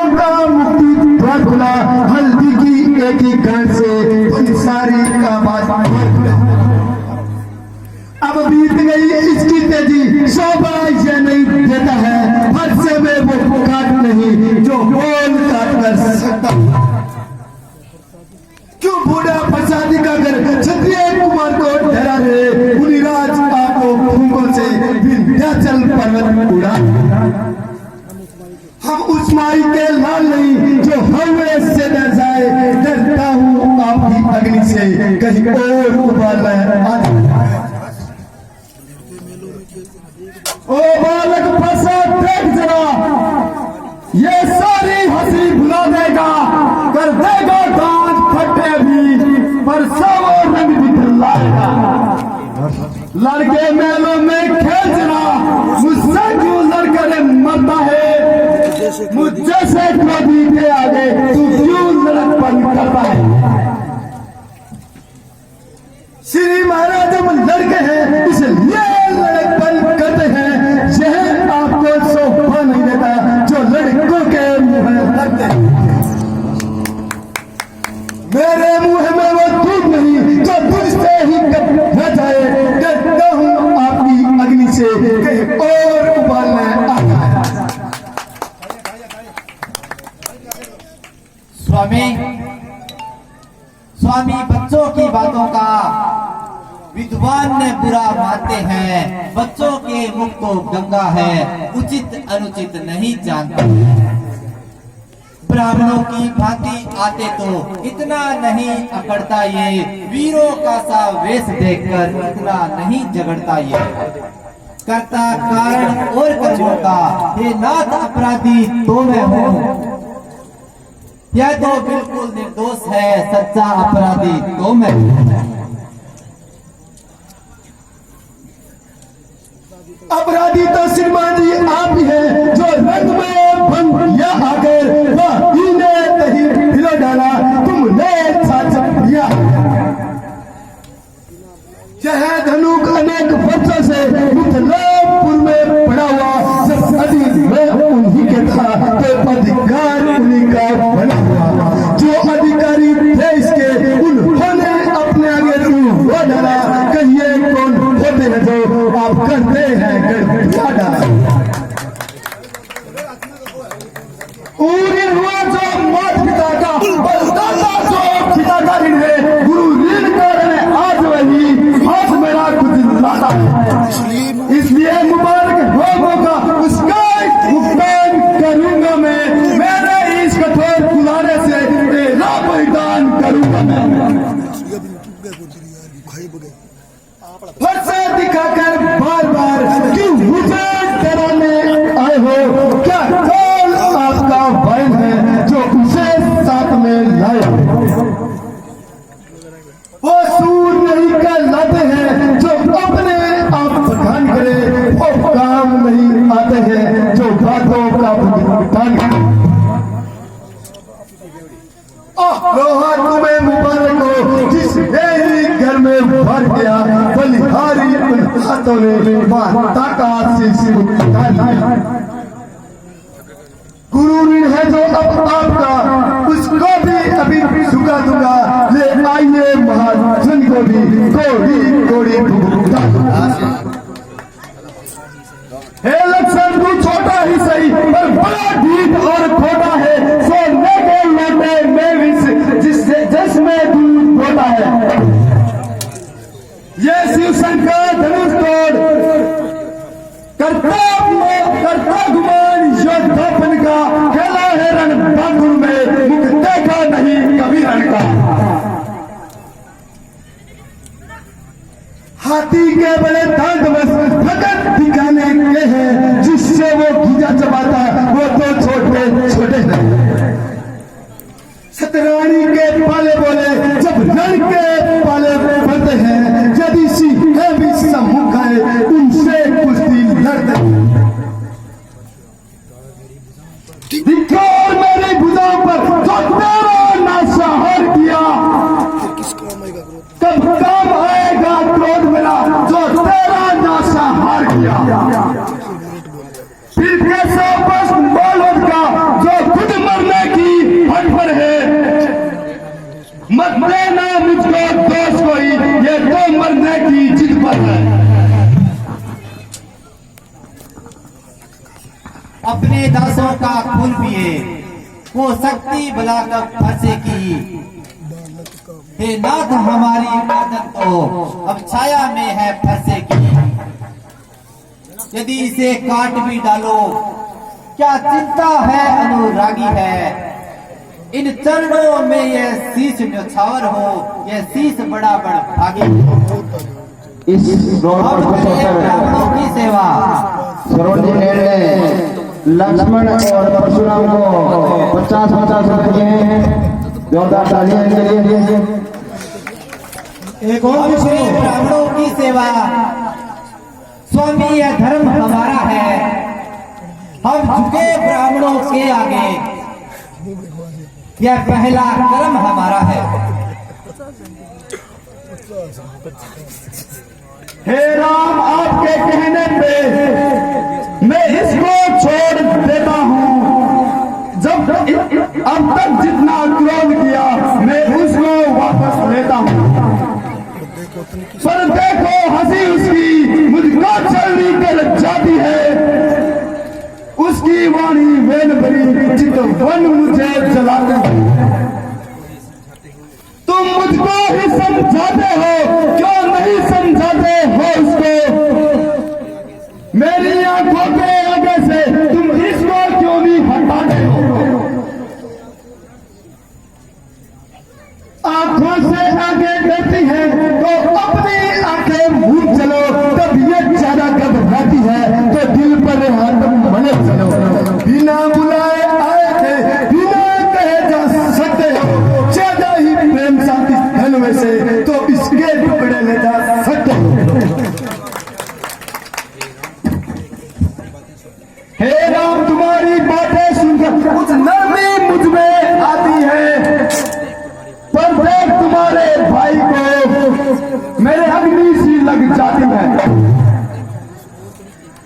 लोगों का मुक्ति द्वार खुला, हल्दी की एक ही गांठ से सारी का बात। अब बीत गई इसकी तेजी, शोभा ये नहीं देता है, हर से में वो काट नहीं जो बोल काट कर सकता। क्यों बूढ़ा प्रसादी का घर क्षत्रिय कुमार को डरा रे, मुनिराज आपको फूंकों से विंध्याचल पर्वत उड़ा। हम उस माई के लाल नहीं जो हवे से डर जाए, डरता हूँ आपकी अग्नि से कहीं और उबाल ओ बालक प्रसाद देख जरा, ये सारी हंसी भुला देगा, कर देगा दांत फटे भी, पर सब रंग दिखलाएगा। लड़के मेलों में खेल जरा, मुझसे क्यों लड़कर मरता है, मुझे से क्रोधी के आगे तू क्यों लड़कपन करता है। श्री महाराज हम लड़के हैं इसलिए लड़कपन करते हैं, यह आपको शोभा नहीं देता जो लड़कों के मुंह में लगते हैं। मेरे मुंह में वो दूध नहीं जो तुझसे ही न जाए, डरता हूं आपकी अग्नि से कहीं और उबालने आता है। स्वामी बच्चों की बातों का विद्वान ने बुरा मानते हैं, बच्चों के मुख तो गंगा है, उचित अनुचित नहीं जानते। ब्राह्मणों की भांति आते तो इतना नहीं अकड़ता ये, वीरों का सा वेश देखकर इतना नहीं झगड़ता ये। करता कारण और कर्मों का हे नाथ अपराधी तो मैं हूँ, यह तो बिल्कुल निर्दोष है, सच्चा अपराधी तो मैं हूँ। अपराधी तो श्रीमान जी आप ही हैं, जो रंग में बन या आकर वह इन्हें नहीं हिलो डाला, तुमने साथ दिया। यह धनुक अनेक वर्षों से मिथिलापुर में पड़ा हुआ, जब अधिकार उन्हीं के था तो अधिकार उन्हीं का बना हुआ। जो अधिकारी थे इसके उन्होंने अपने आगे वो डाला, कहिए कौन होते हैं जो आप करते हैं गड़बड़ा डाला। हुआ जो मात पिता का बलदाता जो पिता का ऋण है, गुरु ऋण कर आज वही हाथ मेरा कुछ लाता है, इसलिए मुबारक होगा उसका भुगतान करूंगा मैं, मेरे इस कठोर बुलाने से तेरा बलिदान करूंगा मैं। फरसा दिखाकर बार बार क्यों मुझे डराने आए हो, क्या कौन आपका बैल है जो उसे साथ में लाया। वो सूर नहीं का लाते हैं जो अपने आप बखान करे, वो काम नहीं आते हैं जो बातों का भुगतान करे। लोहा तुम्हें मुबारक हो जिसने ही घर में भर गया, बलिहारी उन हाथों ने माता का आशीष उतारा। गुरु ऋण है जो अब आपका, उसको भी अभी चुका दूंगा, ले आइए महाजन को भी कोड़ी कोड़ी भुगतान। हे लक्षण तू छोटा ही सही पर बड़ा ढीठ और खोटा है, सोने के लोटे में विष जिससे जिसमें दूध होता है। ये शिव शंकर धनुष तोड़ करता गुमान योद्धापन का, खेला है रण बहादुर में, मुख देखा नहीं कभी रण का। हाथी के बड़े दांत वो शक्ति बुलाकर फंसे की। हे नाथ हमारी गर्दन तो अब छाया में है फंसे की। यदि इसे काट भी डालो क्या चिंता है अनुरागी है। इन चरणों में यह शीश न्यौछावर हो, यह शीश बड़ा बड़ भागी। इस ब्राह्मणों की सेवा सरोजी ने लक्ष्मण और परशुराम को 50-50 रुपए दिए हैं। जोरदार तालियां के लिए। एक और भी सुनो। ब्राह्मणों की सेवा स्वामी यह धर्म हमारा है। हम झुके ब्राह्मणों के आगे, यह पहला कर्म हमारा है। हे राम, आपके कहने पे मैं इसको छोड़ देता हूँ। जब अब तक जितना क्रोध किया मैं उसको वापस लेता हूँ। पर देखो हंसी उसकी मुझको चलनी कर जाती है। उसकी वाणी वेन भरी चितवन मुझे जलाती है। तुम मुझको ही समझाते हो, क्यों नहीं समझाते हो उसको। मेरी आंखों के आगे से तुम इसको क्यों नहीं हटाते हो। आंखों से आगे बढ़ती है तो अपनी आंखें मूंद चलो। तबीयत ज्यादा घबराती है तो दिल पर हाथ मने चलो। बिना बुलाए आए थे, बिना कहे जा सकते हो। ज्यादा ही प्रेम शांति धन में से तो इसके टुकड़े ले जा सकते हो। हे राम, तुम्हारी बातें सुनकर कुछ नरमी मुझ में आती है। पर देख तुम्हारे भाई को मेरे अग्नि सी लग जाती है।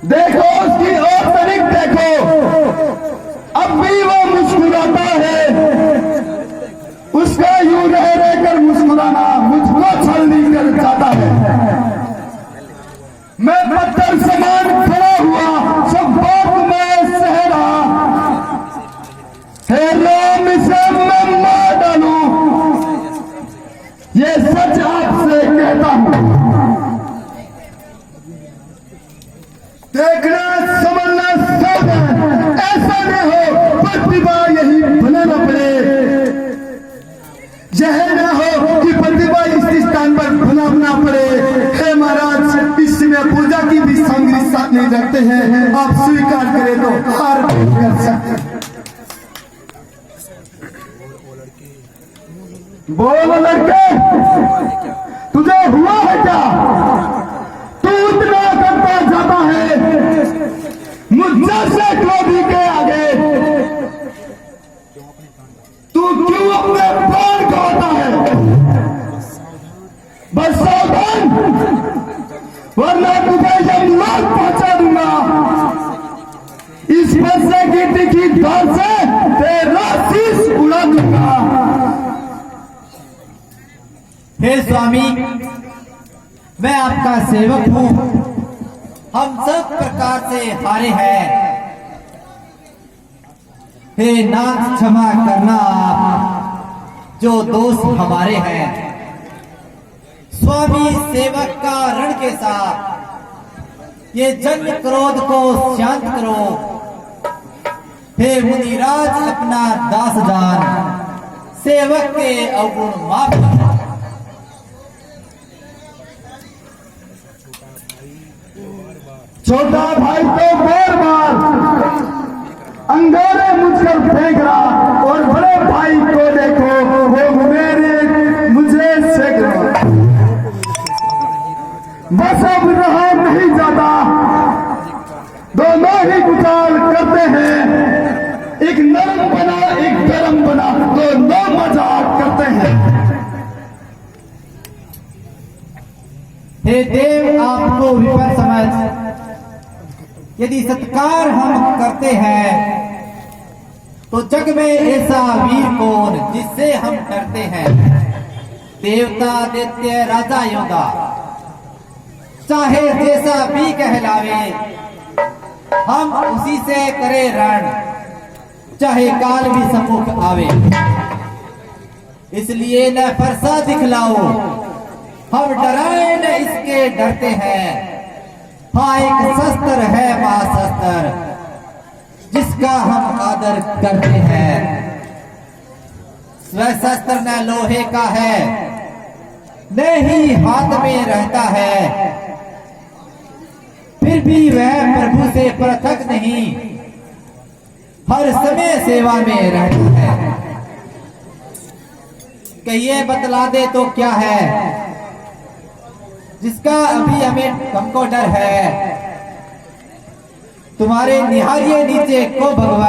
देखो उसकी ओर तनिक देखो, अब भी वो मुस्कुराता है। उसका यूं रह रहकर मुस्कुराना मुझको छलनी कर जाता है। मैं पत्थर समान खड़ा हुआ सब बात मैं सह रहा। हे राम, इसे मैं मार डालूं, ये सच आपसे कहता हूं। देखना समझना सावधान, ऐसा न हो प्रतिभा यही बना न पड़े। यह न हो कि प्रतिभा इस स्थान पर बना पड़े। हे महाराज, इस समय पूजा की भी सामग्री साथ नहीं रखते हैं। आप स्वीकार करें तो हार कर सकते हैं। बोलो लड़के, तुझे हुआ है क्या? तू इतना करता जाता है मुझसे क्रोधी के आगे। तू क्यों अपने प्राण गंवाता है? बस सावधान, वरना तुझे यमलोक पहुंचा दूंगा। इस बरसे की तिखी धार से तेरा शीश उड़ा दूंगा। हे स्वामी, मैं आपका सेवक हूँ। हम सब प्रकार से हारे हैं। हे नाथ, क्षमा करना आप, जो दोष हमारे हैं। स्वामी सेवक का रण के साथ ये जन क्रोध को शांत करो। हे मुनिराज, अपना दास जान, सेवक के अवगुण माफ करो। छोटा भाई तो बार बार अंगारे मुझकर फेंक रहा, और बड़े भाई को देखो वो मुझे सेक रहा। बस अब रहा नहीं जाता, दोनों ही गुजाल करते हैं। एक नरम बना एक गरम बना, दोनों मजाक करते हैं। हे देव, आपको विफल समझ यदि सत्कार हम करते हैं तो जग में ऐसा वीर कौन जिससे हम डरते हैं। देवता दैत्य राजा योगा चाहे जैसा भी कहलावे, हम उसी से करे रण। चाहे काल भी सम्मुख आवे। इसलिए न फरसा दिखलाओ, हम डराए न इसके डरते हैं। हाँ एक शस्त्र है महाशस्त्र, जिसका हम आदर करते हैं। वह शस्त्र न लोहे का है, न ही हाथ में रहता है, फिर भी वह प्रभु से पृथक नहीं, हर समय सेवा में रहता है। कहिए बतला दे तो क्या है, जिसका अभी हमें हमको डर है। तुम्हारे निहारिए नीचे को भगवान